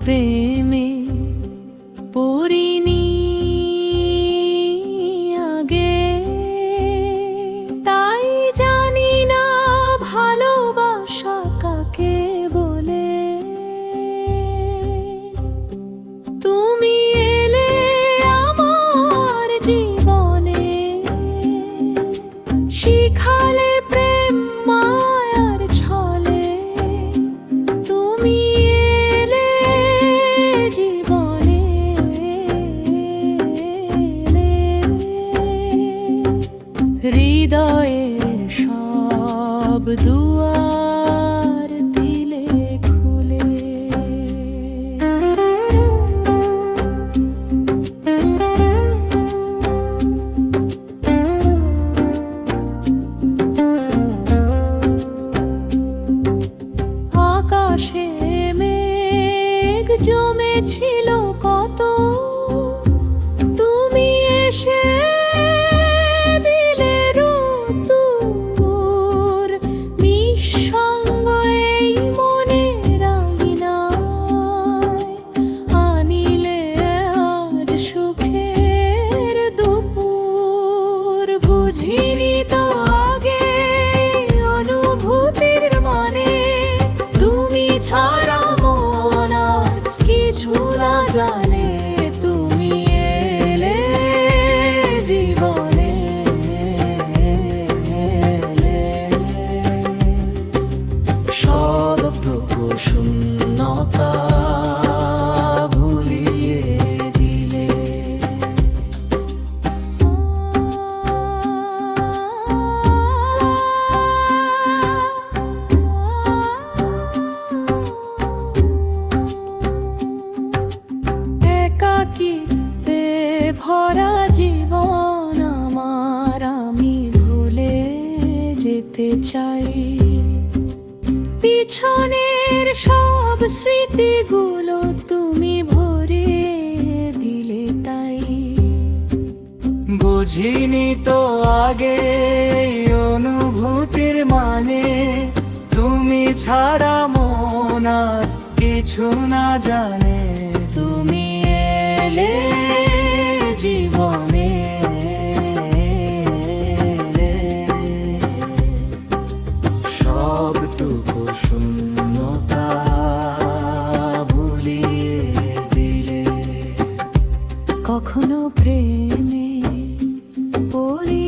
প্রেমে পড়িনি আগে, তাই জানি না ভালোবাসা কাকে বলে। তুমি এলে আমার জীবনে, শিখালে প্রেম মায়ার ছলে। তুমি এলে জীবনে, হৃদয়ের সব দুয়ার দিলে খুলে। আকাশে মেঘ জমেছিল কত, তুমি এসে দিলে রোদ্দুর। নিঃসঙ্গ এই মনের আঙিনায় আনিলে আজ সুখের দুপুর। বুঝিনি তো আগে অনুভূতির মানে, তুমি ছাড়া মন আর কিছু না জানে। তুমি এলে জীবনে, সবটুকু শূন্যতা ভুলিয়ে দিলে। একাকিত্বে ভরা জীবন আমার, আমি ভুলে যেতে চাই। পিছনের সব স্মৃতিগুলো তুমি ভরে দিলে তাই। বুঝিনি তো আগে অনুভূতির মানে, তুমি ছাড়া মন আর কিছু না জানে। তুমি এলে জীবনে, সবটুকু শূন্যতা ভুলিয়ে দিলে। কখনো প্রেমে পড়ি